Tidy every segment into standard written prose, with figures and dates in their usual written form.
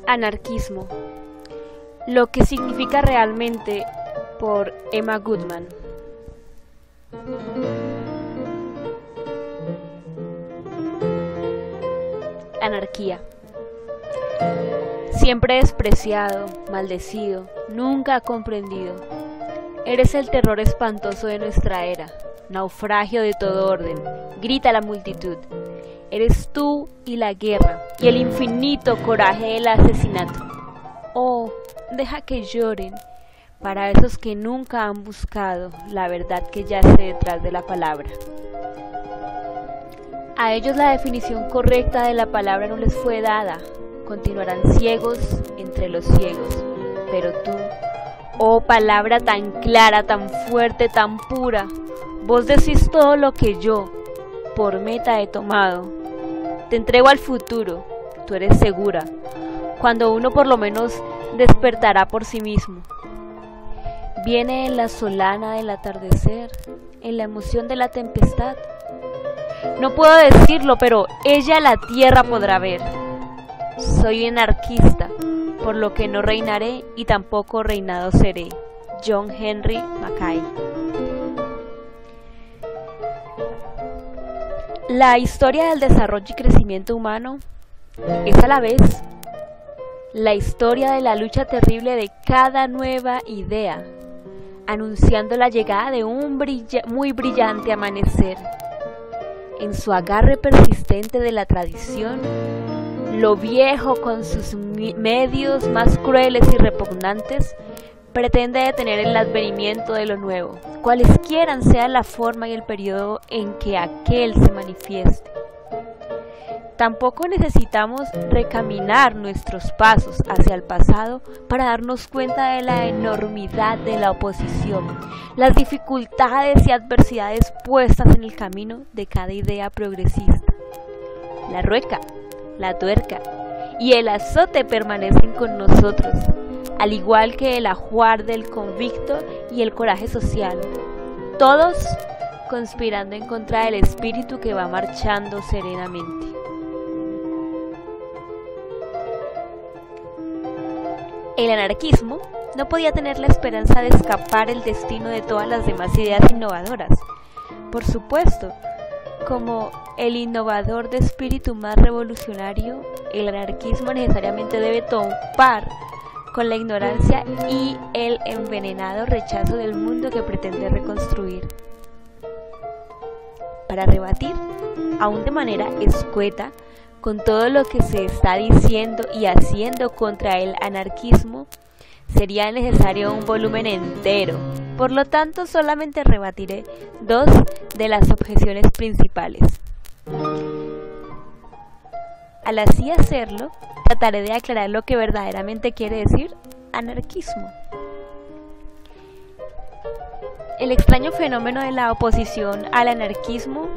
Anarquismo. Lo que significa realmente, por Emma Goodman. Anarquía. Siempre despreciado, maldecido, nunca comprendido. Eres el terror espantoso de nuestra era, naufragio de todo orden, grita la multitud. Eres tú y la guerra, y el infinito coraje del asesinato. Oh, deja que lloren, para esos que nunca han buscado la verdad que yace detrás de la palabra. A ellos la definición correcta de la palabra no les fue dada, continuarán ciegos entre los ciegos, pero tú, oh palabra tan clara, tan fuerte, tan pura, vos decís todo lo que yo, por meta he tomado. Te entrego al futuro, tú eres segura, cuando uno por lo menos despertará por sí mismo. Viene en la solana del atardecer, en la emoción de la tempestad. No puedo decirlo, pero ella la tierra podrá ver. Soy anarquista, por lo que no reinaré y tampoco reinado seré. John Henry Mackay. La historia del desarrollo y crecimiento humano es a la vez la historia de la lucha terrible de cada nueva idea, anunciando la llegada de un muy brillante amanecer. En su agarre persistente de la tradición, lo viejo con sus medios más crueles y repugnantes pretende detener el advenimiento de lo nuevo, cualesquiera sea la forma y el periodo en que aquel se manifieste. Tampoco necesitamos recaminar nuestros pasos hacia el pasado para darnos cuenta de la enormidad de la oposición, las dificultades y adversidades puestas en el camino de cada idea progresista. La rueca, la tuerca y el azote permanecen con nosotros, al igual que el ajuar del convicto y el coraje social, todos conspirando en contra del espíritu que va marchando serenamente. El anarquismo no podía tener la esperanza de escapar el destino de todas las demás ideas innovadoras. Por supuesto, como el innovador de espíritu más revolucionario, el anarquismo necesariamente debe topar con la ignorancia y el envenenado rechazo del mundo que pretende reconstruir. Para rebatir, aún de manera escueta, con todo lo que se está diciendo y haciendo contra el anarquismo, sería necesario un volumen entero. Por lo tanto, solamente rebatiré dos de las objeciones principales. Al así hacerlo, trataré de aclarar lo que verdaderamente quiere decir anarquismo. El extraño fenómeno de la oposición al anarquismo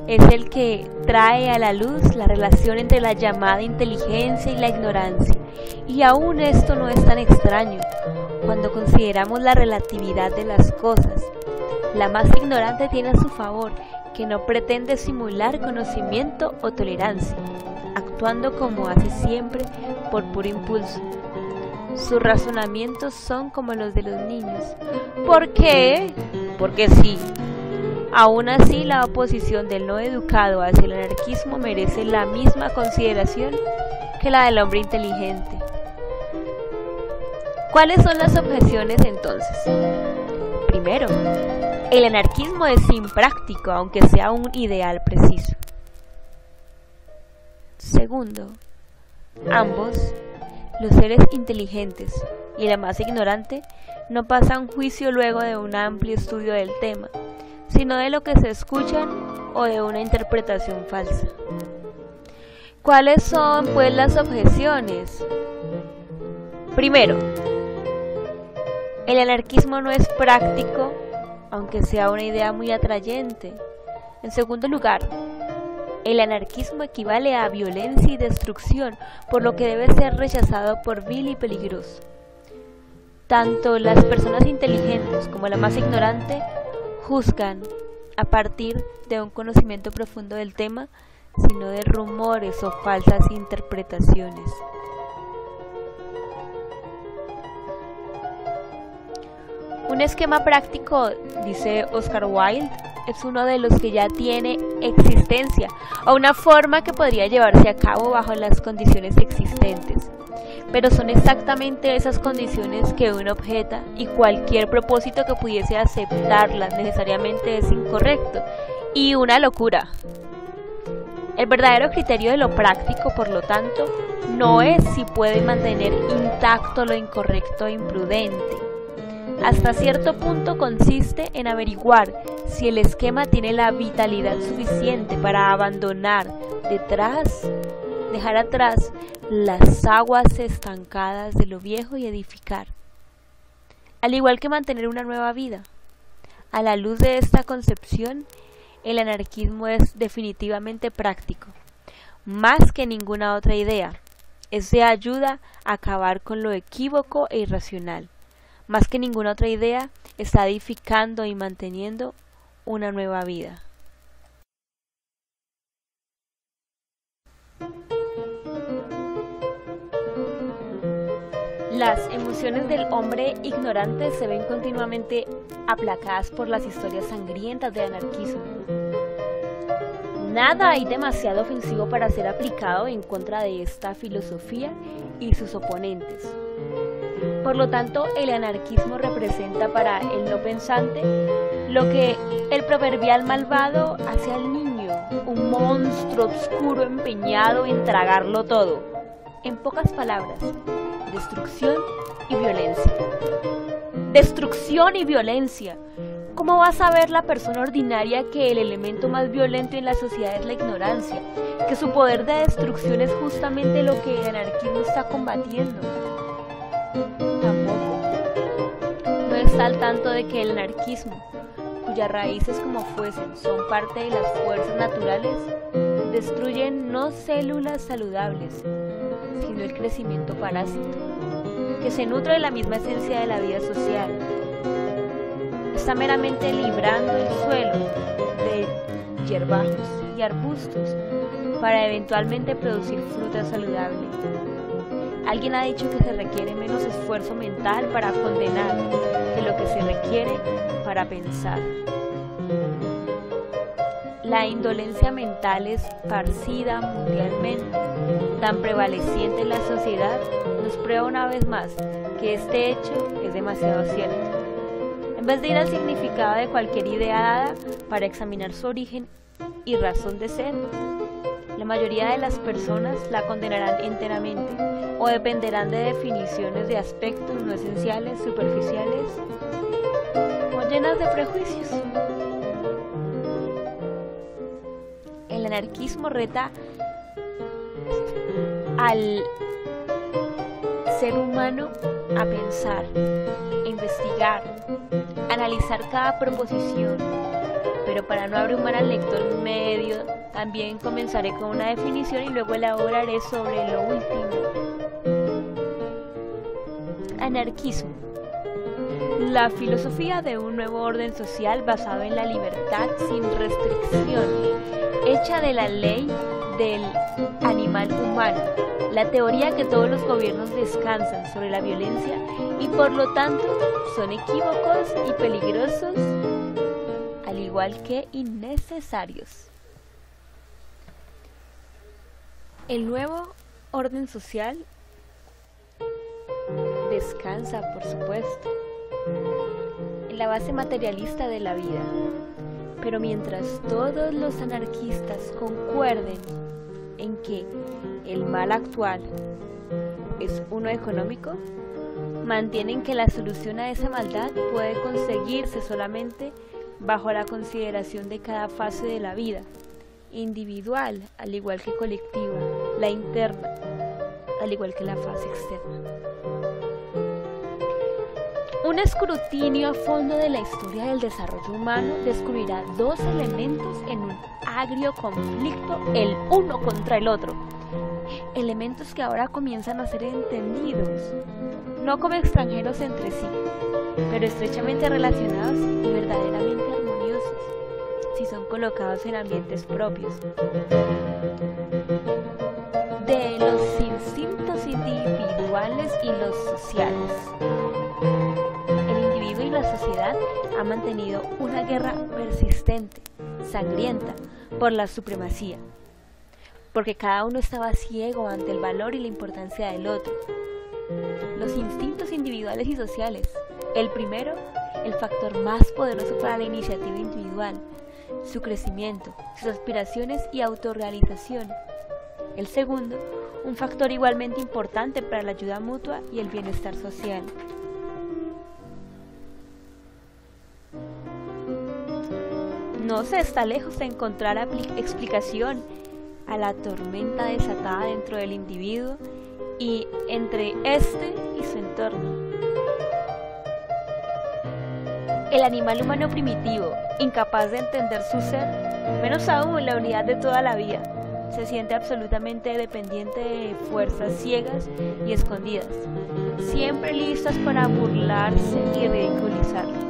es el que trae a la luz la relación entre la llamada inteligencia y la ignorancia. Y aún esto no es tan extraño cuando consideramos la relatividad de las cosas. La más ignorante tiene a su favor que no pretende simular conocimiento o tolerancia, actuando como hace siempre por puro impulso. Sus razonamientos son como los de los niños. ¿Por qué? Porque sí. Aún así, la oposición del no educado hacia el anarquismo merece la misma consideración que la del hombre inteligente. ¿Cuáles son las objeciones entonces? Primero, el anarquismo es impráctico, aunque sea un ideal preciso. Segundo, ambos, los seres inteligentes y la masa ignorante, no pasan juicio luego de un amplio estudio del tema, sino de lo que se escuchan o de una interpretación falsa. ¿Cuáles son, pues, las objeciones? Primero, el anarquismo no es práctico, aunque sea una idea muy atrayente. En segundo lugar, el anarquismo equivale a violencia y destrucción, por lo que debe ser rechazado por vil y peligroso. Tanto las personas inteligentes como la más ignorante juzgan a partir de un conocimiento profundo del tema, sino de rumores o falsas interpretaciones. Un esquema práctico, dice Oscar Wilde, es uno de los que ya tiene existencia o una forma que podría llevarse a cabo bajo las condiciones existentes. Pero son exactamente esas condiciones que uno objeta y cualquier propósito que pudiese aceptarlas necesariamente es incorrecto y una locura. El verdadero criterio de lo práctico, por lo tanto, no es si puede mantener intacto lo incorrecto e imprudente. Hasta cierto punto consiste en averiguar si el esquema tiene la vitalidad suficiente para dejar atrás las aguas estancadas de lo viejo y edificar. Al igual que mantener una nueva vida. A la luz de esta concepción, el anarquismo es definitivamente práctico, más que ninguna otra idea. Es de ayuda a acabar con lo equívoco e irracional. Más que ninguna otra idea, está edificando y manteniendo una nueva vida. Las emociones del hombre ignorante se ven continuamente aplacadas por las historias sangrientas del anarquismo. Nada hay demasiado ofensivo para ser aplicado en contra de esta filosofía y sus oponentes. Por lo tanto, el anarquismo representa para el no pensante lo que el proverbial malvado hace al niño, un monstruo oscuro empeñado en tragarlo todo. En pocas palabras, destrucción y violencia. ¡Destrucción y violencia! ¿Cómo va a saber la persona ordinaria que el elemento más violento en la sociedad es la ignorancia? Que su poder de destrucción es justamente lo que el anarquismo está combatiendo. Tampoco no está al tanto de que el anarquismo, cuyas raíces como fuesen son parte de las fuerzas naturales, destruyen no células saludables, sino el crecimiento parásito, que se nutre de la misma esencia de la vida social. Está meramente librando el suelo de hierbajos y arbustos para eventualmente producir fruta saludable. Alguien ha dicho que se requiere menos esfuerzo mental para condenar que lo que se requiere para pensar. La indolencia mental esparcida mundialmente, tan prevaleciente en la sociedad, nos prueba una vez más que este hecho es demasiado cierto. En vez de ir al significado de cualquier idea dada para examinar su origen y razón de ser, la mayoría de las personas la condenarán enteramente o dependerán de definiciones de aspectos no esenciales, superficiales o llenas de prejuicios. El anarquismo reta al ser humano a pensar, investigar, analizar cada proposición, pero para no abrumar al lector medio, también comenzaré con una definición y luego elaboraré sobre lo último. Anarquismo: la filosofía de un nuevo orden social basado en la libertad sin restricción, hecha de la ley del animal humano, la teoría que todos los gobiernos descansan sobre la violencia y por lo tanto son equívocos y peligrosos, al igual que innecesarios. El nuevo orden social descansa, por supuesto, en la base materialista de la vida, pero mientras todos los anarquistas concuerden en que el mal actual es uno económico, mantienen que la solución a esa maldad puede conseguirse solamente bajo la consideración de cada fase de la vida, individual al igual que colectiva, la interna al igual que la fase externa. Un escrutinio a fondo de la historia del desarrollo humano descubrirá dos elementos en un agrio conflicto el uno contra el otro, elementos que ahora comienzan a ser entendidos, no como extranjeros entre sí, pero estrechamente relacionados y verdaderamente armoniosos. si son colocados en ambientes propios. De los instintos individuales y los sociales. El individuo y la sociedad han mantenido una guerra persistente, sangrienta, por la supremacía, porque cada uno estaba ciego ante el valor y la importancia del otro. Los instintos individuales y sociales. El primero, el factor más poderoso para la iniciativa individual, su crecimiento, sus aspiraciones y autorrealización. El segundo, un factor igualmente importante para la ayuda mutua y el bienestar social. No se está lejos de encontrar explicación a la tormenta desatada dentro del individuo y entre este y su entorno. El animal humano primitivo, incapaz de entender su ser, menos aún la unidad de toda la vida, se siente absolutamente dependiente de fuerzas ciegas y escondidas, siempre listas para burlarse y ridiculizarlo.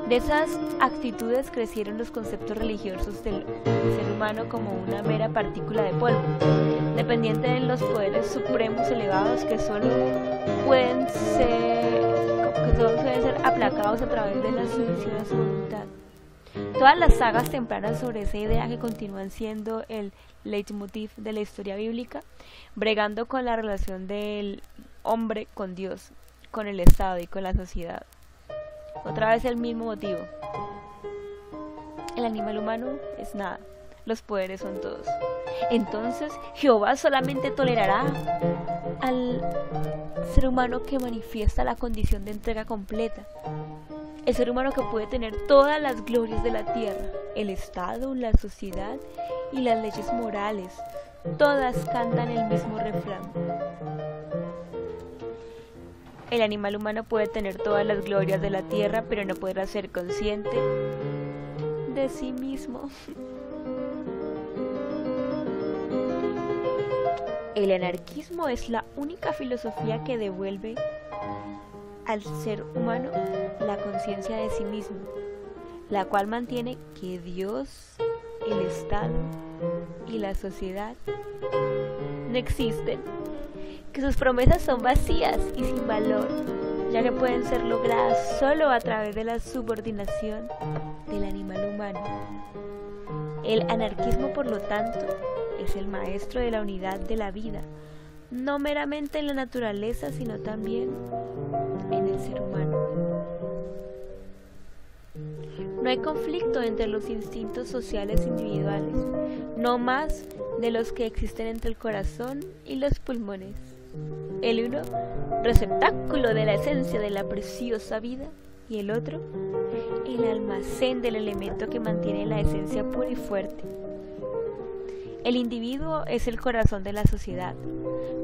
De esas actitudes crecieron los conceptos religiosos del ser humano como una mera partícula de polvo, dependiente de los poderes supremos elevados que solo pueden ser aplacados a través de la sumisión a su voluntad. Todas las sagas tempranas sobre esa idea que continúan siendo el leitmotiv de la historia bíblica, bregando con la relación del hombre con Dios, con el Estado y con la sociedad. Otra vez el mismo motivo. El animal humano es nada, los poderes son todos. Entonces Jehová solamente tolerará al ser humano que manifiesta la condición de entrega completa. El ser humano que puede tener todas las glorias de la tierra, el Estado, la sociedad y las leyes morales, todas cantan el mismo refrán. El animal humano puede tener todas las glorias de la tierra, pero no podrá ser consciente de sí mismo. El anarquismo es la única filosofía que devuelve al ser humano la conciencia de sí mismo, la cual mantiene que Dios, el Estado y la sociedad no existen, que sus promesas son vacías y sin valor, ya que pueden ser logradas solo a través de la subordinación del animal humano. El anarquismo, por lo tanto, es el maestro de la unidad de la vida, no meramente en la naturaleza, sino también en el ser humano. No hay conflicto entre los instintos sociales individuales, no más de los que existen entre el corazón y los pulmones. El uno, receptáculo de la esencia de la preciosa vida, y el otro, el almacén del elemento que mantiene la esencia pura y fuerte. El individuo es el corazón de la sociedad,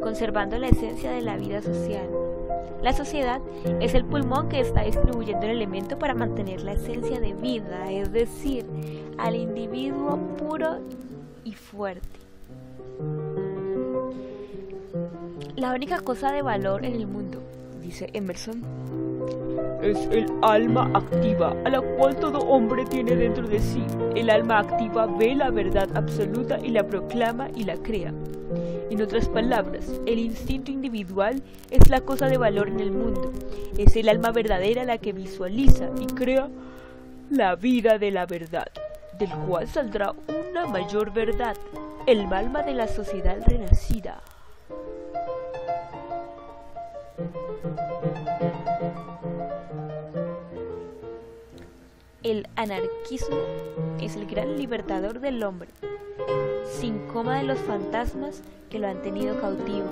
conservando la esencia de la vida social. La sociedad es el pulmón que está distribuyendo el elemento para mantener la esencia de vida, es decir, al individuo puro y fuerte. La única cosa de valor en el mundo, dice Emerson, es el alma activa, a la cual todo hombre tiene dentro de sí. El alma activa ve la verdad absoluta y la proclama y la crea. En otras palabras, el instinto individual es la cosa de valor en el mundo. Es el alma verdadera la que visualiza y crea la vida de la verdad, del cual saldrá una mayor verdad, el alma de la sociedad renacida. El anarquismo es el gran libertador del hombre, sin coma de los fantasmas que lo han tenido cautivo.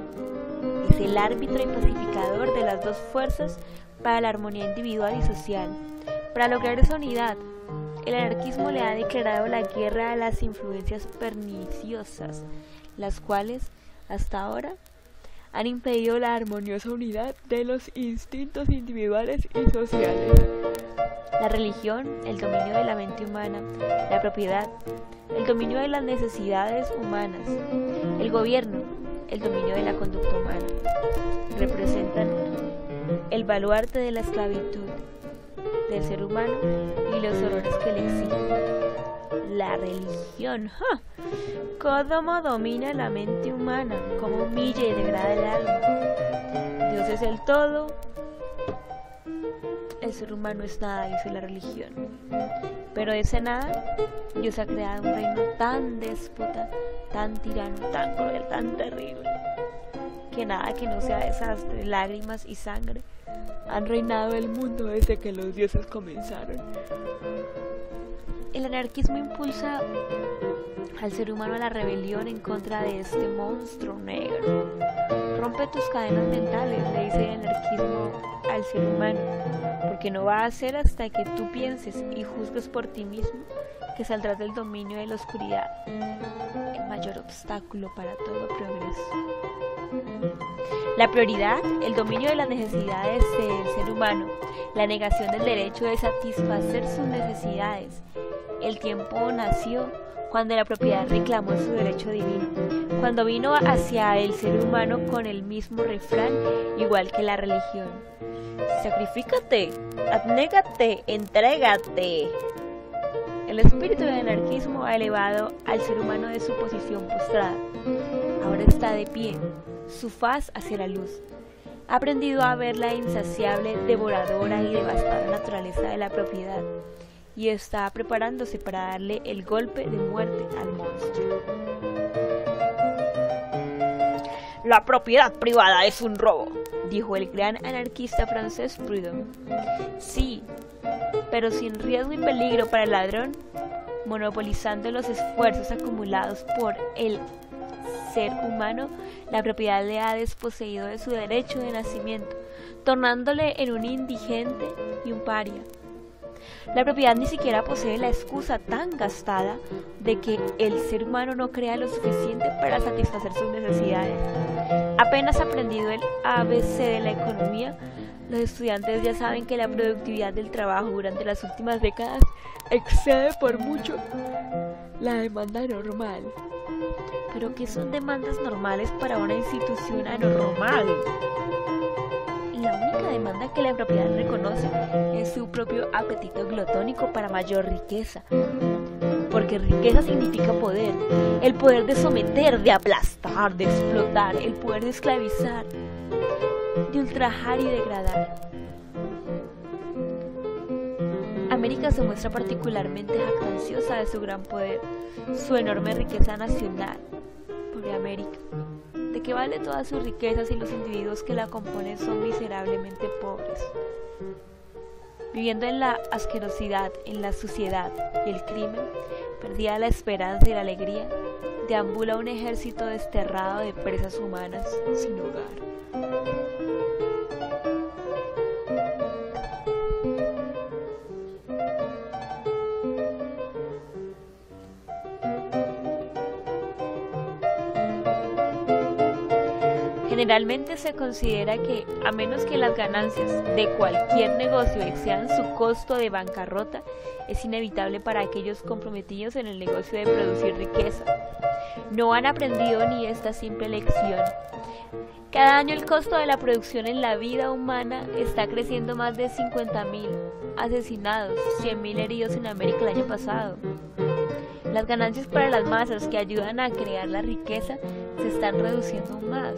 Es el árbitro y pacificador de las dos fuerzas para la armonía individual y social. Para lograr esa unidad, el anarquismo le ha declarado la guerra a las influencias perniciosas, las cuales, hasta ahora, han impedido la armoniosa unidad de los instintos individuales y sociales. La religión, el dominio de la mente humana, la propiedad, el dominio de las necesidades humanas, el gobierno, el dominio de la conducta humana, representan el baluarte de la esclavitud del ser humano y los horrores que le exigen. la religión. ¡Ja! Cómo domina la mente humana, cómo humilla y degrada el alma. Dios es el todo, el ser humano es nada, dice la religión. Pero de ese nada, Dios ha creado un reino tan déspota, tan tirano, tan cruel, tan terrible, que nada que no sea desastre, lágrimas y sangre han reinado el mundo desde que los dioses comenzaron. El anarquismo impulsa al ser humano a la rebelión en contra de este monstruo negro. Rompe tus cadenas mentales, le dice el anarquismo al ser humano, porque no va a ser hasta que tú pienses y juzgues por ti mismo que saldrás del dominio de la oscuridad, el mayor obstáculo para todo progreso. La prioridad, el dominio de las necesidades del ser humano, la negación del derecho de satisfacer sus necesidades. El tiempo nació cuando la propiedad reclamó su derecho divino, cuando vino hacia el ser humano con el mismo refrán, igual que la religión: sacrifícate, abnégate, entrégate. El espíritu del anarquismo ha elevado al ser humano de su posición postrada. Ahora está de pie, su faz hacia la luz. Ha aprendido a ver la insaciable, devoradora y devastadora naturaleza de la propiedad, y está preparándose para darle el golpe de muerte al monstruo. La propiedad privada es un robo, dijo el gran anarquista francés Proudhon. Sí, pero sin riesgo y peligro para el ladrón, monopolizando los esfuerzos acumulados por el ser humano, la propiedad le ha desposeído de su derecho de nacimiento, tornándole en un indigente y un paria. La propiedad ni siquiera posee la excusa tan gastada de que el ser humano no crea lo suficiente para satisfacer sus necesidades. Apenas aprendido el ABC de la economía, los estudiantes ya saben que la productividad del trabajo durante las últimas décadas excede por mucho la demanda normal. ¿Pero qué son demandas normales para una institución anormal? La única demanda que la propiedad reconoce es su propio apetito glotónico para mayor riqueza. Porque riqueza significa poder, el poder de someter, de aplastar, de explotar, el poder de esclavizar, de ultrajar y degradar. América se muestra particularmente jactanciosa de su gran poder, su enorme riqueza nacional. Pobre América. ¿De qué vale toda su riqueza si los individuos que la componen son miserablemente pobres? Viviendo en la asquerosidad, en la suciedad y el crimen, perdida la esperanza y la alegría, deambula un ejército desterrado de presas humanas sin hogar. Generalmente se considera que, a menos que las ganancias de cualquier negocio excedan su costo de bancarrota, es inevitable para aquellos comprometidos en el negocio de producir riqueza. No han aprendido ni esta simple lección. Cada año el costo de la producción en la vida humana está creciendo más de 50.000 asesinados, 100.000 heridos en América el año pasado. Las ganancias para las masas que ayudan a crear la riqueza se están reduciendo aún más.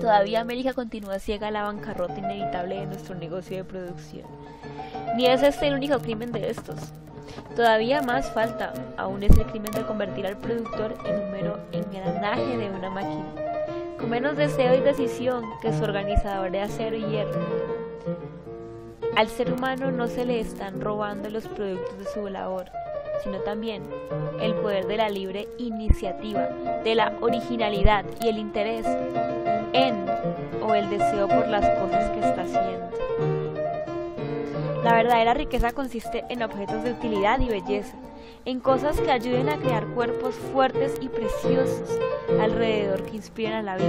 Todavía América continúa ciega a la bancarrota inevitable de nuestro negocio de producción. Ni es este el único crimen de estos. Todavía más falta, aún es el crimen de convertir al productor en un mero engranaje de una máquina, con menos deseo y decisión que su organizador de acero y hierro. Al ser humano no se le están robando los productos de su labor, sino también el poder de la libre iniciativa, de la originalidad y el interés en o el deseo por las cosas que está haciendo. La verdadera riqueza consiste en objetos de utilidad y belleza, en cosas que ayuden a crear cuerpos fuertes y preciosos alrededor que inspiren a la vida.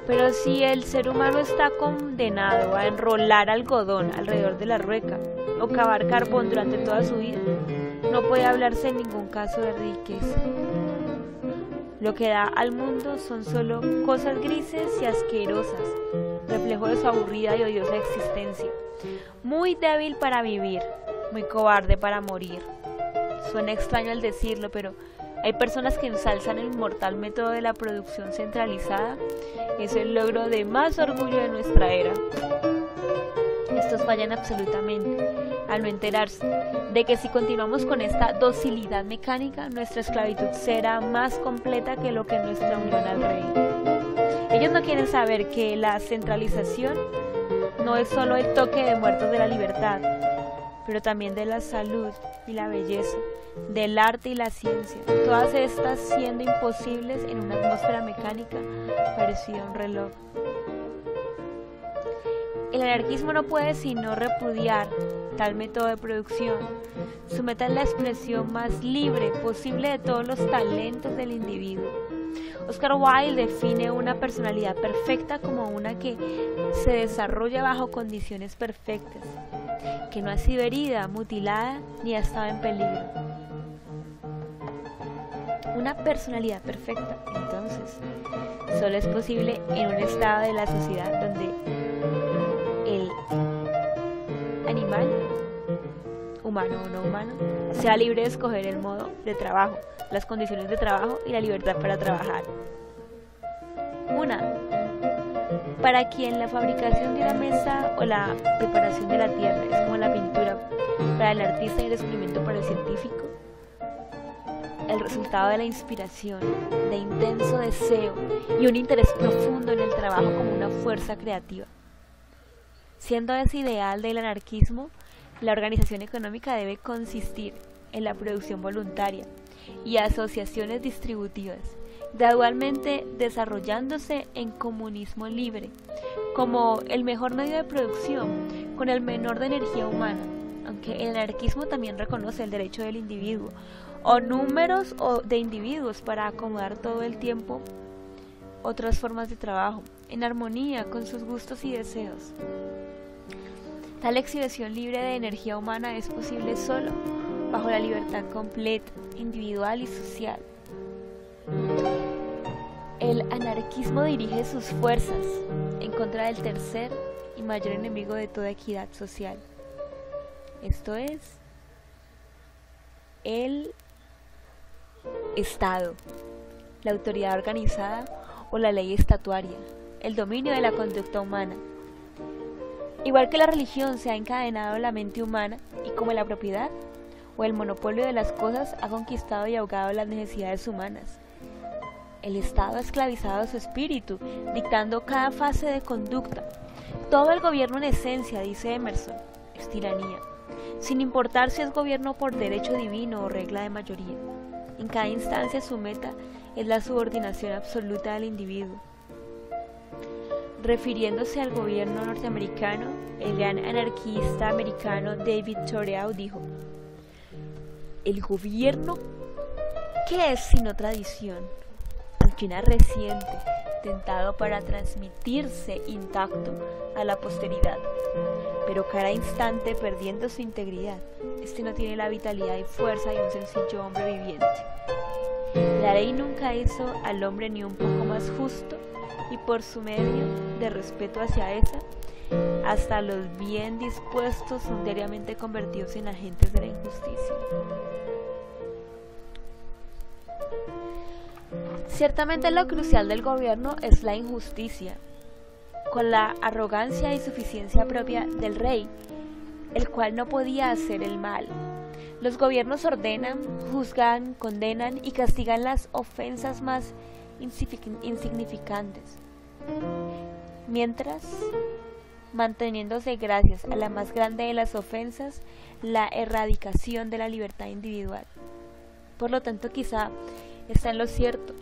Pero si el ser humano está condenado a enrolar algodón alrededor de la rueca o cavar carbón durante toda su vida, no puede hablarse en ningún caso de riqueza. Lo que da al mundo son solo cosas grises y asquerosas, reflejo de su aburrida y odiosa existencia, muy débil para vivir, muy cobarde para morir. Suena extraño al decirlo, pero hay personas que ensalzan el mortal método de la producción centralizada. Es el logro de más orgullo de nuestra era. Estos fallan absolutamente al no enterarse de que si continuamos con esta docilidad mecánica, nuestra esclavitud será más completa que lo que nuestra unión al rey. Ellos no quieren saber que la centralización no es solo el toque de muertos de la libertad, pero también de la salud y la belleza, del arte y la ciencia, todas estas siendo imposibles en una atmósfera mecánica parecida a un reloj. El anarquismo no puede sino repudiar tal método de producción. Su meta es la expresión más libre posible de todos los talentos del individuo. Oscar Wilde define una personalidad perfecta como una que se desarrolla bajo condiciones perfectas, que no ha sido herida, mutilada ni ha estado en peligro. Una personalidad perfecta, entonces, solo es posible en un estado de la sociedad donde el animal, humano o no humano, sea libre de escoger el modo de trabajo, las condiciones de trabajo y la libertad para trabajar. Para quien la fabricación de una mesa o la preparación de la tierra es como la pintura para el artista y el descubrimiento para el científico, el resultado de la inspiración, de intenso deseo y un interés profundo en el trabajo como una fuerza creativa. Siendo ese ideal del anarquismo, la organización económica debe consistir en la producción voluntaria y asociaciones distributivas, gradualmente desarrollándose en comunismo libre, como el mejor medio de producción, con el menor de energía humana, aunque el anarquismo también reconoce el derecho del individuo, o números de individuos para acomodar todo el tiempo otras formas de trabajo, en armonía con sus gustos y deseos. Tal exhibición libre de energía humana es posible solo bajo la libertad completa, individual y social. El anarquismo dirige sus fuerzas en contra del tercer y mayor enemigo de toda equidad social. Esto es el Estado, la autoridad organizada o la ley estatuaria, el dominio de la conducta humana. Igual que la religión se ha encadenado en la mente humana y como la propiedad o el monopolio de las cosas ha conquistado y ahogado las necesidades humanas, el Estado ha esclavizado su espíritu, dictando cada fase de conducta. Todo el gobierno en esencia, dice Emerson, es tiranía, sin importar si es gobierno por derecho divino o regla de mayoría. En cada instancia su meta es la subordinación absoluta del individuo. Refiriéndose al gobierno norteamericano, el gran anarquista americano David Thoreau dijo: el gobierno, ¿qué es sino tradición? Aunque una reciente, tentado para transmitirse intacto a la posteridad, pero cada instante perdiendo su integridad. Este no tiene la vitalidad y fuerza de un sencillo hombre viviente. La ley nunca hizo al hombre ni un poco más justo, y por su medio de respeto hacia esa, hasta los bien dispuestos son diariamente convertidos en agentes de la injusticia. Ciertamente lo crucial del gobierno es la injusticia, con la arrogancia y suficiencia propia del rey, el cual no podía hacer el mal. Los gobiernos ordenan, juzgan, condenan y castigan las ofensas más insignificantes, mientras manteniéndose gracias a la más grande de las ofensas, la erradicación de la libertad individual. Por lo tanto, quizá está en lo cierto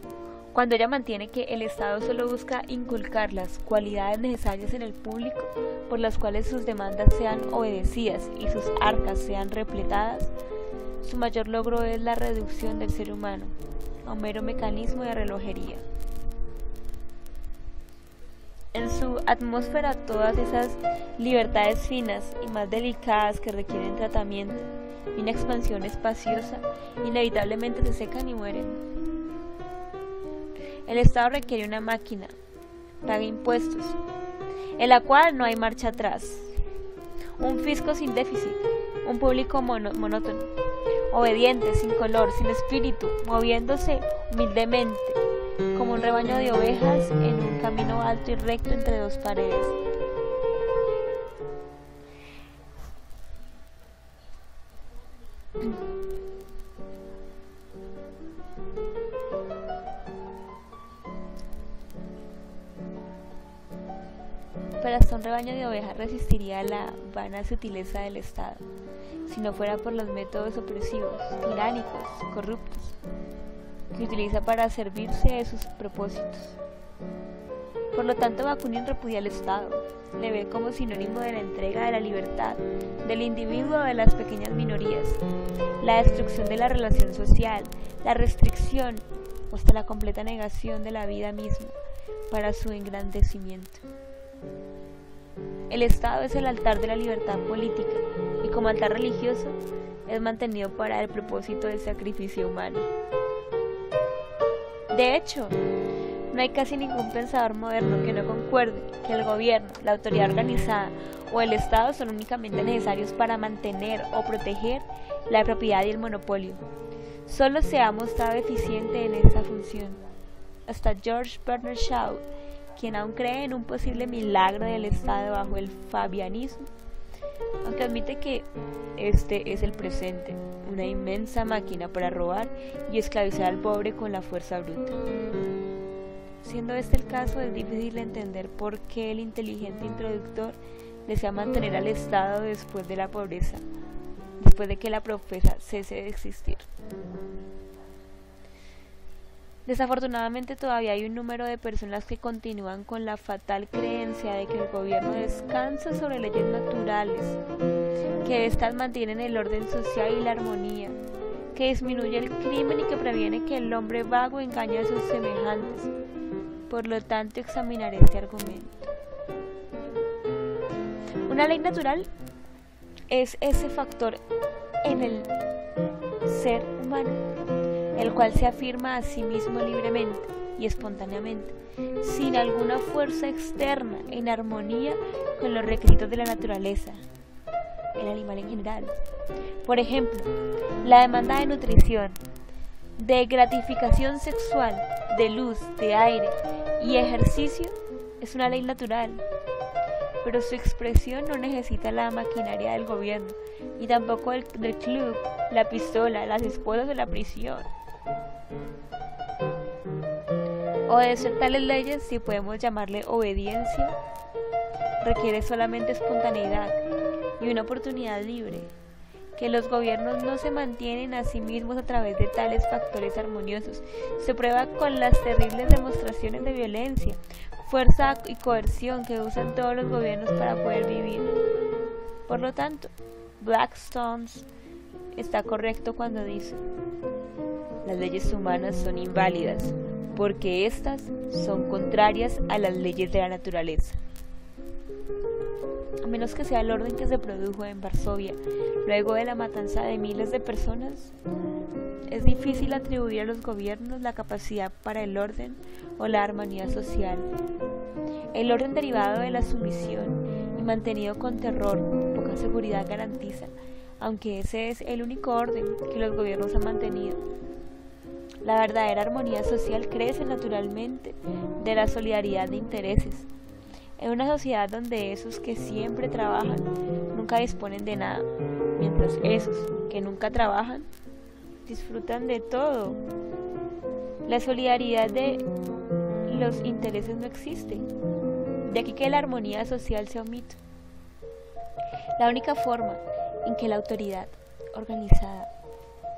cuando ella mantiene que el Estado solo busca inculcar las cualidades necesarias en el público por las cuales sus demandas sean obedecidas y sus arcas sean repletadas. Su mayor logro es la reducción del ser humano a un mero mecanismo de relojería. En su atmósfera, todas esas libertades finas y más delicadas que requieren tratamiento y una expansión espaciosa inevitablemente se secan y mueren. El Estado requiere una máquina, paga impuestos, en la cual no hay marcha atrás, un fisco sin déficit, un público monótono, obediente, sin color, sin espíritu, moviéndose humildemente, como un rebaño de ovejas en un camino alto y recto entre dos paredes. Pero hasta un rebaño de ovejas resistiría a la vana sutileza del Estado, si no fuera por los métodos opresivos, tiránicos, corruptos, que utiliza para servirse de sus propósitos. Por lo tanto, Bakunin repudia al Estado, le ve como sinónimo de la entrega de la libertad, del individuo o de las pequeñas minorías, la destrucción de la relación social, la restricción o hasta la completa negación de la vida misma para su engrandecimiento. El Estado es el altar de la libertad política y como altar religioso es mantenido para el propósito del sacrificio humano. De hecho, no hay casi ningún pensador moderno que no concuerde que el gobierno, la autoridad organizada o el Estado son únicamente necesarios para mantener o proteger la propiedad y el monopolio. Solo se ha mostrado eficiente en esta función. Hasta George Bernard Shaw, quien aún cree en un posible milagro del Estado bajo el fabianismo, aunque admite que este es el presente, una inmensa máquina para robar y esclavizar al pobre con la fuerza bruta. Siendo este el caso, es difícil entender por qué el inteligente introductor desea mantener al Estado después de la pobreza, después de que la pobreza cese de existir. Desafortunadamente todavía hay un número de personas que continúan con la fatal creencia de que el gobierno descansa sobre leyes naturales, que éstas mantienen el orden social y la armonía, que disminuye el crimen y que previene que el hombre vago engañe a sus semejantes. Por lo tanto, examinaré este argumento. Una ley natural es ese factor en el ser humano, el cual se afirma a sí mismo libremente y espontáneamente, sin alguna fuerza externa, en armonía con los requisitos de la naturaleza, el animal en general. Por ejemplo, la demanda de nutrición, de gratificación sexual, de luz, de aire y ejercicio es una ley natural, pero su expresión no necesita la maquinaria del gobierno, ni tampoco del club, la pistola, las esposas o la prisión. Obedecer tales leyes, si podemos llamarle obediencia, requiere solamente espontaneidad y una oportunidad libre, que los gobiernos no se mantienen a sí mismos a través de tales factores armoniosos. Se prueba con las terribles demostraciones de violencia, fuerza y coerción que usan todos los gobiernos para poder vivir. Por lo tanto, Blackstone está correcto cuando dice: las leyes humanas son inválidas porque éstas son contrarias a las leyes de la naturaleza. A menos que sea el orden que se produjo en Varsovia luego de la matanza de miles de personas, es difícil atribuir a los gobiernos la capacidad para el orden o la armonía social. El orden derivado de la sumisión y mantenido con terror, poca seguridad garantiza, aunque ese es el único orden que los gobiernos han mantenido. La verdadera armonía social crece naturalmente de la solidaridad de intereses. En una sociedad donde esos que siempre trabajan nunca disponen de nada, mientras esos que nunca trabajan disfrutan de todo. La solidaridad de los intereses no existe, de aquí que la armonía social sea un mito. La única forma en que la autoridad organizada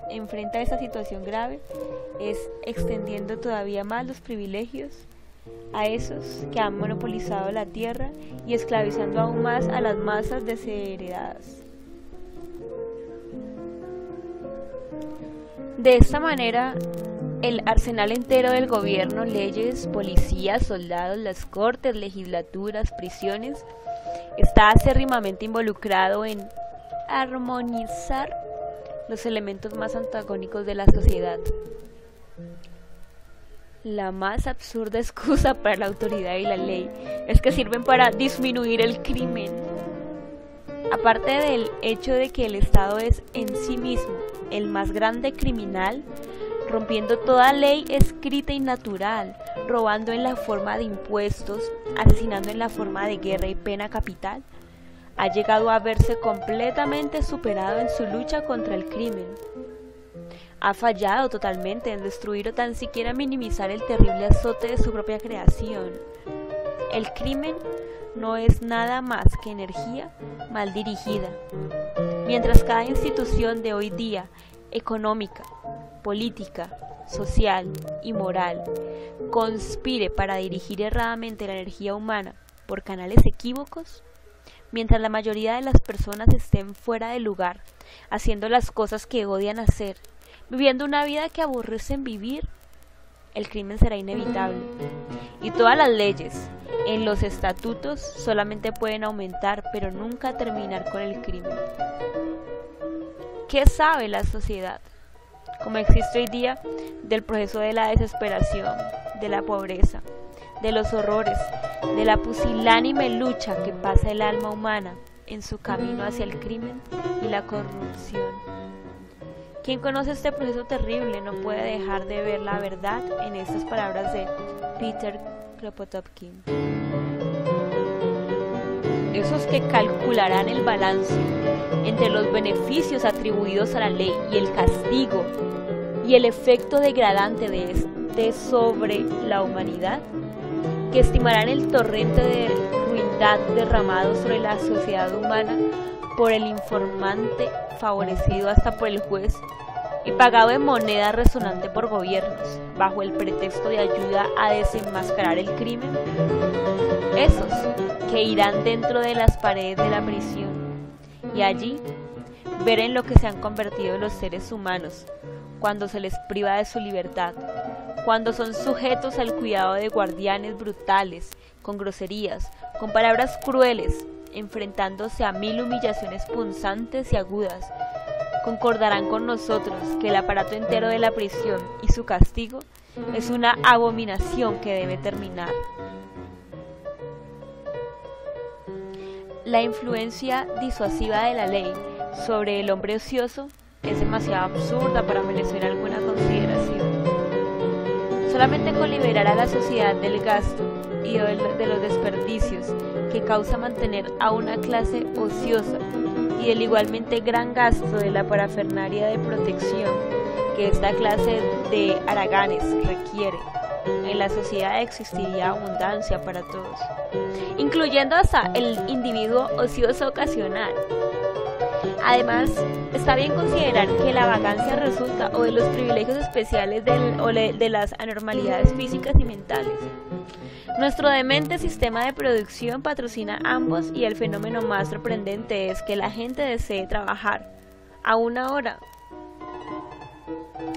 enfrenta esta situación grave es extendiendo todavía más los privilegios a esos que han monopolizado la tierra y esclavizando aún más a las masas desheredadas. De esta manera, el arsenal entero del gobierno, leyes, policías, soldados, las cortes, legislaturas, prisiones, está acérrimamente involucrado en armonizar los elementos más antagónicos de la sociedad. La más absurda excusa para la autoridad y la ley es que sirven para disminuir el crimen. Aparte del hecho de que el Estado es en sí mismo el más grande criminal, rompiendo toda ley escrita y natural, robando en la forma de impuestos, asesinando en la forma de guerra y pena capital, ha llegado a verse completamente superado en su lucha contra el crimen. Ha fallado totalmente en destruir o tan siquiera minimizar el terrible azote de su propia creación. El crimen no es nada más que energía mal dirigida. Mientras cada institución de hoy día, económica, política, social y moral, conspire para dirigir erradamente la energía humana por canales equívocos, mientras la mayoría de las personas estén fuera de lugar, haciendo las cosas que odian hacer, viviendo una vida que aborrecen vivir, el crimen será inevitable. Y todas las leyes en los estatutos solamente pueden aumentar, pero nunca terminar con el crimen. ¿Qué sabe la sociedad, como existe hoy día, del proceso de la desesperación, de la pobreza, de los horrores, de la pusilánime lucha que pasa el alma humana en su camino hacia el crimen y la corrupción? Quien conoce este proceso terrible no puede dejar de ver la verdad en estas palabras de Peter Kropotkin. Esos que calcularán el balance entre los beneficios atribuidos a la ley y el castigo y el efecto degradante de este sobre la humanidad, que estimarán el torrente de ruindad derramado sobre la sociedad humana por el informante, favorecido hasta por el juez y pagado en moneda resonante por gobiernos, bajo el pretexto de ayuda a desenmascarar el crimen. Esos que irán dentro de las paredes de la prisión y allí ver en lo que se han convertido los seres humanos cuando se les priva de su libertad, cuando son sujetos al cuidado de guardianes brutales, con groserías, con palabras crueles, enfrentándose a 1000 humillaciones punzantes y agudas, concordarán con nosotros que el aparato entero de la prisión y su castigo es una abominación que debe terminar. La influencia disuasiva de la ley sobre el hombre ocioso es demasiado absurda para merecer alguna consideración. Solamente con liberar a la sociedad del gasto y de los desperdicios que causa mantener a una clase ociosa y del igualmente gran gasto de la parafernalia de protección que esta clase de haraganes requiere, en la sociedad existiría abundancia para todos, incluyendo hasta el individuo ocioso ocasional. Además, está bien considerar que la vagancia resulta o de los privilegios especiales o de las anormalidades físicas y mentales. Nuestro demente sistema de producción patrocina ambos y el fenómeno más sorprendente es que la gente desee trabajar, aún ahora.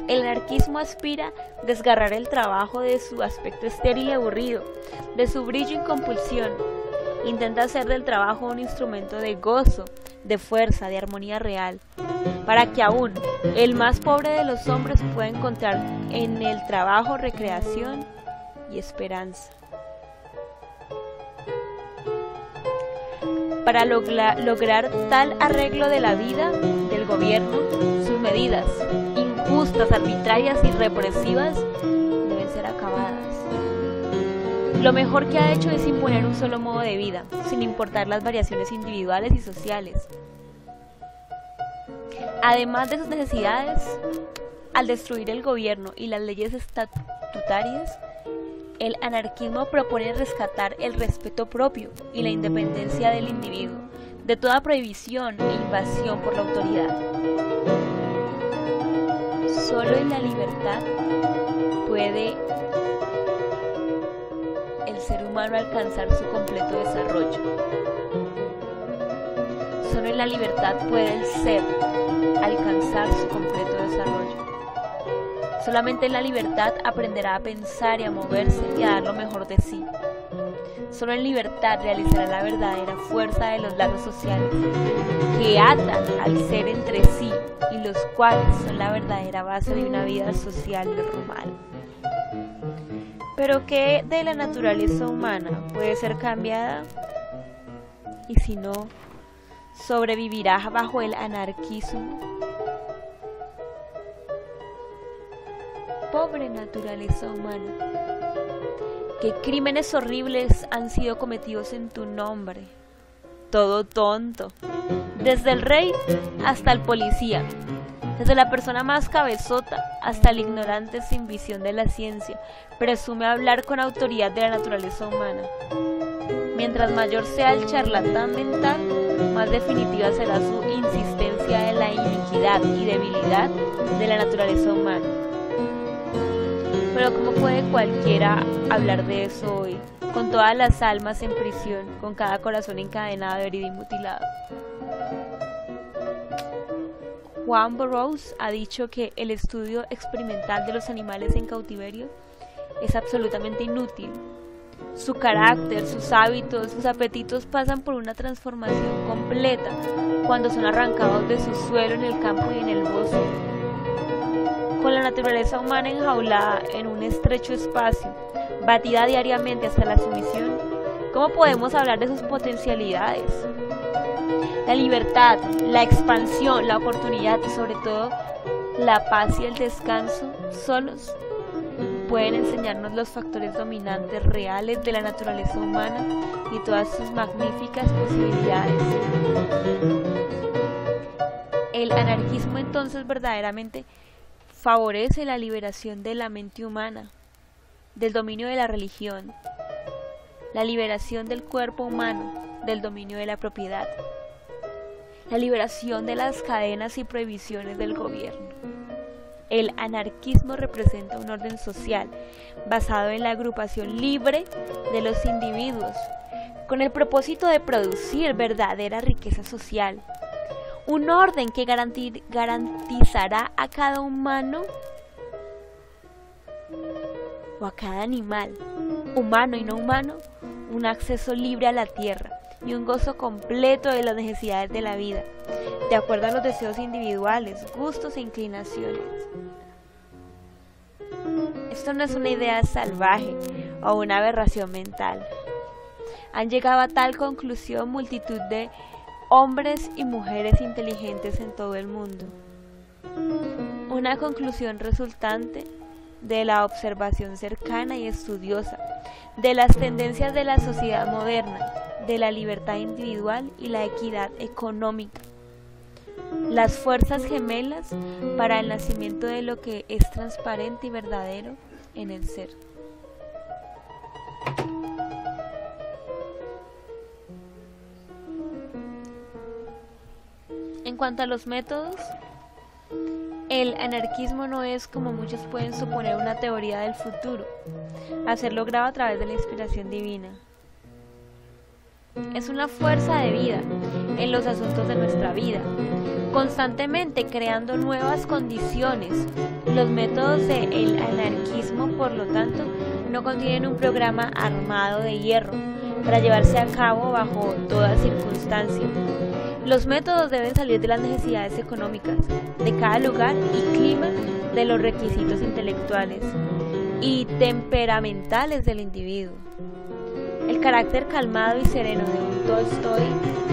El anarquismo aspira a desgarrar el trabajo de su aspecto estéril y aburrido, de su brillo y compulsión. Intenta hacer del trabajo un instrumento de gozo, de fuerza, de armonía real, para que aún el más pobre de los hombres pueda encontrar en el trabajo recreación y esperanza. Para lograr tal arreglo de la vida del gobierno, sus medidas injustas, arbitrarias y represivas deben ser acabadas. Lo mejor que ha hecho es imponer un solo modo de vida, sin importar las variaciones individuales y sociales. Además de sus necesidades, al destruir el gobierno y las leyes estatutarias, el anarquismo propone rescatar el respeto propio y la independencia del individuo de toda prohibición e invasión por la autoridad. Solo en la libertad puede el ser humano alcanzar su completo desarrollo. Solo en la libertad puede el ser alcanzar su completo desarrollo. Solamente en la libertad aprenderá a pensar y a moverse y a dar lo mejor de sí. Solo en libertad realizará la verdadera fuerza de los lazos sociales que atan al ser entre sí y los cuales son la verdadera base de una vida social normal. Pero ¿qué de la naturaleza humana puede ser cambiada? Y si no, sobrevivirá bajo el anarquismo. Pobre naturaleza humana, qué crímenes horribles han sido cometidos en tu nombre. Todo tonto, desde el rey hasta el policía, desde la persona más cabezota hasta el ignorante sin visión de la ciencia, presume hablar con autoridad de la naturaleza humana. Mientras mayor sea el charlatán mental, más definitiva será su insistencia en la iniquidad y debilidad de la naturaleza humana. Pero ¿cómo puede cualquiera hablar de eso hoy, con todas las almas en prisión, con cada corazón encadenado, herido y mutilado? Juan Burroughs ha dicho que el estudio experimental de los animales en cautiverio es absolutamente inútil. Su carácter, sus hábitos, sus apetitos pasan por una transformación completa cuando son arrancados de su suelo en el campo y en el bosque. Con la naturaleza humana enjaulada en un estrecho espacio, batida diariamente hasta la sumisión, ¿cómo podemos hablar de sus potencialidades? La libertad, la expansión, la oportunidad y sobre todo la paz y el descanso solos pueden enseñarnos los factores dominantes reales de la naturaleza humana y todas sus magníficas posibilidades. El anarquismo entonces verdaderamente favorece la liberación de la mente humana, del dominio de la religión, la liberación del cuerpo humano, del dominio de la propiedad, la liberación de las cadenas y prohibiciones del gobierno. El anarquismo representa un orden social basado en la agrupación libre de los individuos, con el propósito de producir verdadera riqueza social. Un orden que garantizará a cada humano o a cada animal, humano y no humano, un acceso libre a la tierra y un gozo completo de las necesidades de la vida, de acuerdo a los deseos individuales, gustos e inclinaciones. Esto no es una idea salvaje o una aberración mental. Han llegado a tal conclusión multitud de hombres y mujeres inteligentes en todo el mundo. Una conclusión resultante de la observación cercana y estudiosa de las tendencias de la sociedad moderna, de la libertad individual y la equidad económica, las fuerzas gemelas para el nacimiento de lo que es transparente y verdadero en el ser. En cuanto a los métodos, el anarquismo no es, como muchos pueden suponer, una teoría del futuro, a ser logrado a través de la inspiración divina. Es una fuerza de vida en los asuntos de nuestra vida, constantemente creando nuevas condiciones. Los métodos del anarquismo, por lo tanto, no contienen un programa armado de hierro para llevarse a cabo bajo toda circunstancia. Los métodos deben salir de las necesidades económicas de cada lugar y clima, de los requisitos intelectuales y temperamentales del individuo. El carácter calmado y sereno de un Tolstoy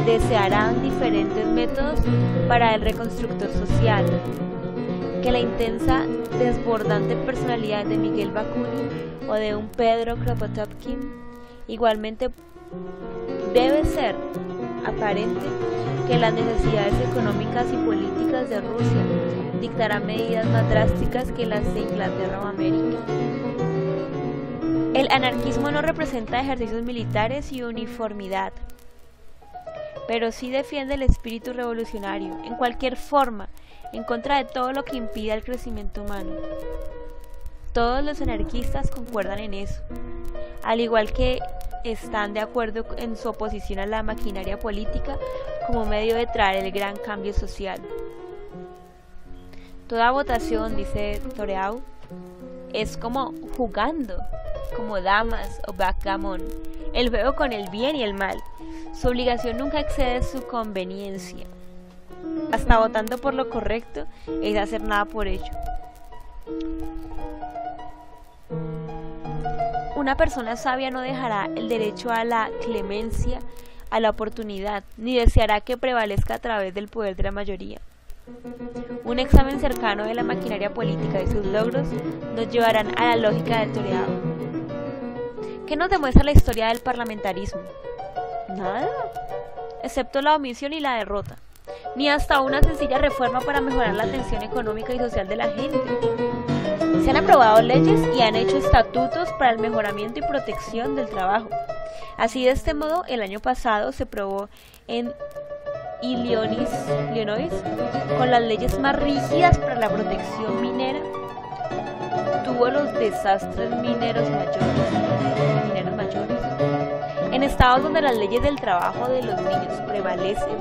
desearán diferentes métodos para el reconstructor social, que la intensa, desbordante personalidad de Miguel Bakunin o de un Pedro Kropotkin. Igualmente debe ser aparente que las necesidades económicas y políticas de Rusia dictarán medidas más drásticas que las de Inglaterra o América. El anarquismo no representa ejercicios militares y uniformidad, pero sí defiende el espíritu revolucionario, en cualquier forma, en contra de todo lo que impida el crecimiento humano. Todos los anarquistas concuerdan en eso, al igual que están de acuerdo en su oposición a la maquinaria política como medio de traer el gran cambio social. Toda votación, dice Thoreau, es como jugando, como damas o backgammon, el juego con el bien y el mal. Su obligación nunca excede su conveniencia. Hasta votando por lo correcto es hacer nada por ello. Una persona sabia no dejará el derecho a la clemencia a la oportunidad, ni deseará que prevalezca a través del poder de la mayoría. Un examen cercano de la maquinaria política y sus logros nos llevarán a la lógica del toreado. ¿Qué nos demuestra la historia del parlamentarismo? Nada, excepto la omisión y la derrota, ni hasta una sencilla reforma para mejorar la atención económica y social de la gente. Se han aprobado leyes y han hecho estatutos para el mejoramiento y protección del trabajo. Así, de este modo, el año pasado se aprobó en Illinois, con las leyes más rígidas para la protección minera, tuvo los desastres mineros mayores. En estados donde las leyes del trabajo de los niños prevalecen,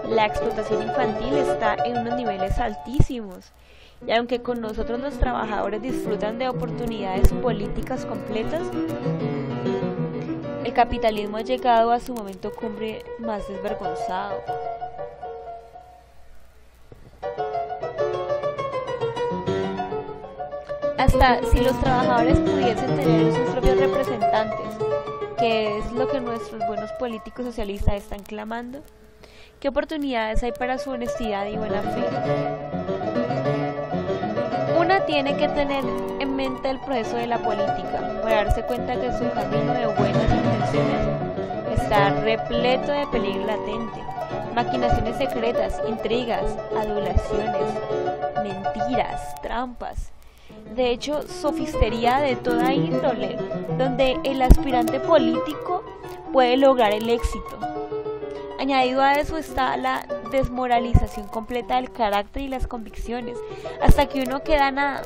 la explotación infantil está en unos niveles altísimos. Y aunque con nosotros los trabajadores disfrutan de oportunidades políticas completas, el capitalismo ha llegado a su momento cumbre más desvergonzado. Hasta si los trabajadores pudiesen tener sus propios representantes, que es lo que nuestros buenos políticos socialistas están clamando, ¿qué oportunidades hay para su honestidad y buena fe? Una tiene que tener en mente el proceso de la política, para darse cuenta que su camino de buenas intenciones está repleto de peligro latente, maquinaciones secretas, intrigas, adulaciones, mentiras, trampas. De hecho, sofistería de toda índole, donde el aspirante político puede lograr el éxito. Añadido a eso está la desmoralización completa del carácter y las convicciones, hasta que uno queda nada.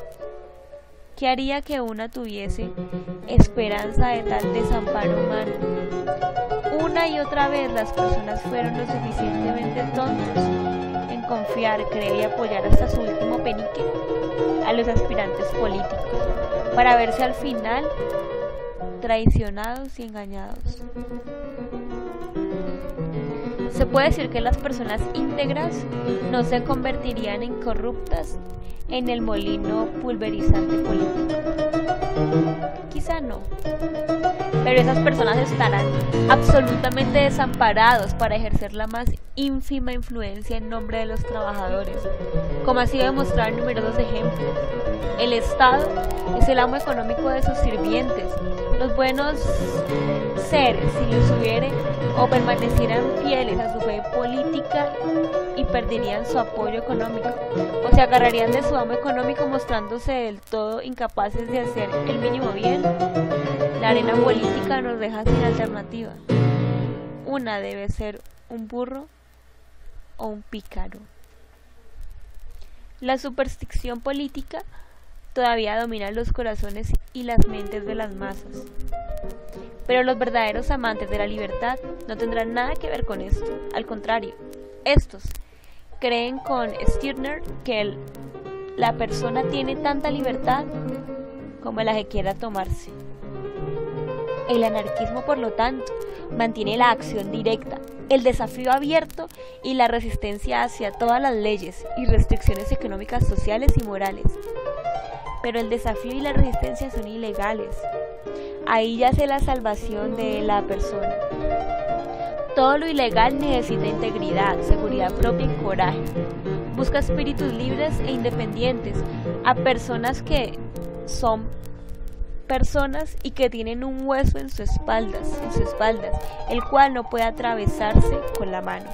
¿Qué haría que una tuviese esperanza de tal desamparo humano? Una y otra vez las personas fueron lo suficientemente tontos en confiar, creer y apoyar hasta su último penique a los aspirantes políticos, para verse al final traicionados y engañados. Se puede decir que las personas íntegras no se convertirían en corruptas en el molino pulverizante político. Quizá no, pero esas personas estarán absolutamente desamparados para ejercer la más ínfima influencia en nombre de los trabajadores, como ha sido demostrado en numerosos ejemplos. El Estado es el amo económico de sus sirvientes. Los buenos seres, si los hubiere, o permanecieran fieles a su fe política y perderían su apoyo económico, o se agarrarían de su amo económico mostrándose del todo incapaces de hacer el mínimo bien. La arena política nos deja sin alternativa. Una debe ser un burro o un pícaro. La superstición política todavía domina los corazones y las mentes de las masas. Pero los verdaderos amantes de la libertad no tendrán nada que ver con esto. Al contrario, estos creen con Stirner que la persona tiene tanta libertad como la que quiera tomarse. El anarquismo, por lo tanto, mantiene la acción directa, el desafío abierto y la resistencia hacia todas las leyes y restricciones económicas, sociales y morales. Pero el desafío y la resistencia son ilegales. Ahí yace la salvación de la persona. Todo lo ilegal necesita integridad, seguridad propia y coraje. Busca espíritus libres e independientes, a personas que son personas y que tienen un hueso en sus espaldas, el cual no puede atravesarse con la mano.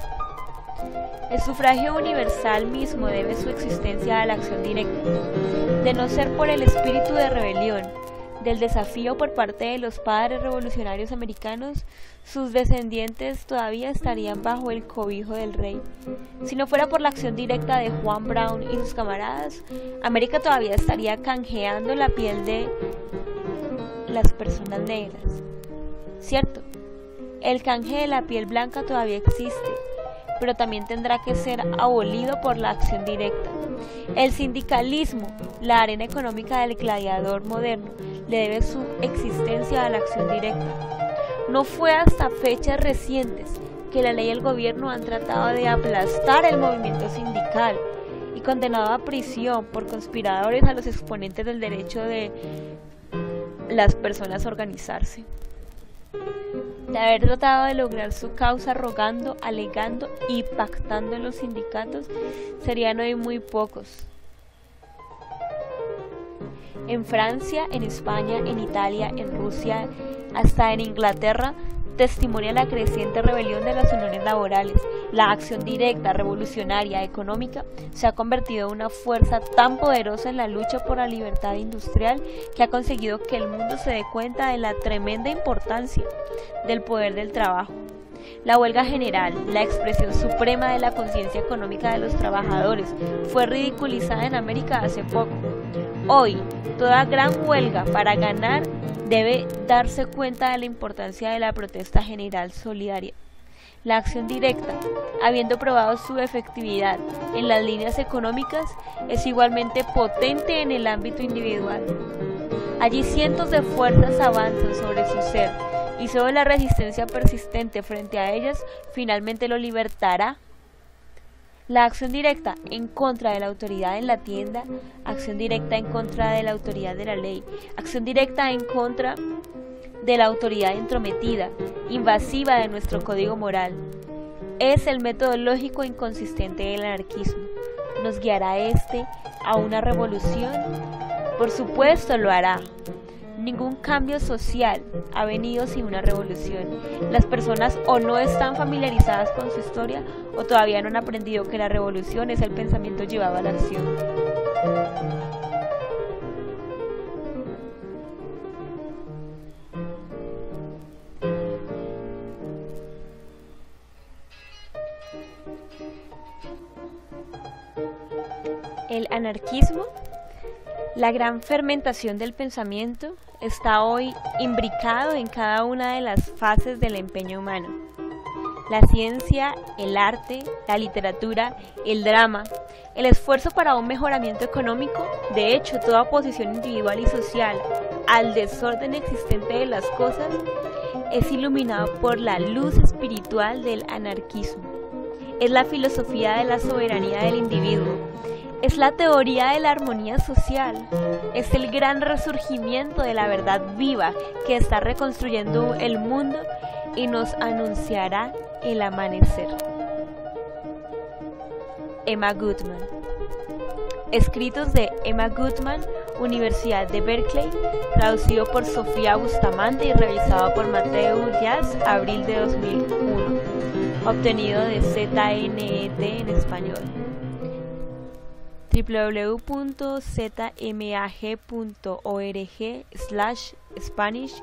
El sufragio universal mismo debe su existencia a la acción directa. De no ser por el espíritu de rebelión, del desafío por parte de los padres revolucionarios americanos, sus descendientes todavía estarían bajo el cobijo del rey. Si no fuera por la acción directa de Juan Brown y sus camaradas, América todavía estaría canjeando la piel de las personas negras. Cierto, el canje de la piel blanca todavía existe, pero también tendrá que ser abolido por la acción directa. El sindicalismo, la arena económica del gladiador moderno, le debe su existencia a la acción directa. No fue hasta fechas recientes que la ley y el gobierno han tratado de aplastar el movimiento sindical y condenado a prisión por conspiradores a los exponentes del derecho de las personas a organizarse. de haber tratado de lograr su causa rogando, alegando y pactando en los sindicatos, serían hoy muy pocos. En Francia, en España, en Italia, en Rusia, hasta en Inglaterra, testimonia la creciente rebelión de las uniones laborales. La acción directa, revolucionaria, económica, se ha convertido en una fuerza tan poderosa en la lucha por la libertad industrial que ha conseguido que el mundo se dé cuenta de la tremenda importancia del poder del trabajo. La huelga general, la expresión suprema de la conciencia económica de los trabajadores, fue ridiculizada en América hace poco. Hoy, toda gran huelga para ganar debe darse cuenta de la importancia de la protesta general solidaria. La acción directa, habiendo probado su efectividad en las líneas económicas, es igualmente potente en el ámbito individual. Allí cientos de fuerzas avanzan sobre su ser, y solo la resistencia persistente frente a ellas finalmente lo libertará. La acción directa en contra de la autoridad en la tienda, acción directa en contra de la autoridad de la ley, acción directa en contra de la autoridad entrometida, invasiva de nuestro código moral. Es el método lógico e inconsistente del anarquismo. ¿Nos guiará este a una revolución? Por supuesto lo hará. Ningún cambio social ha venido sin una revolución. Las personas o no están familiarizadas con su historia o todavía no han aprendido que la revolución es el pensamiento llevado a la acción. El anarquismo, la gran fermentación del pensamiento, está hoy imbricado en cada una de las fases del empeño humano. La ciencia, el arte, la literatura, el drama, el esfuerzo para un mejoramiento económico, de hecho, toda oposición individual y social al desorden existente de las cosas, es iluminado por la luz espiritual del anarquismo. Es la filosofía de la soberanía del individuo. Es la teoría de la armonía social, es el gran resurgimiento de la verdad viva que está reconstruyendo el mundo y nos anunciará el amanecer. Emma Goodman. Escritos de Emma Goodman, Universidad de Berkeley, traducido por Sofía Bustamante y revisado por Mateo Díaz, abril de 2001, obtenido de ZNET en español. www.zmag.org/Spanish/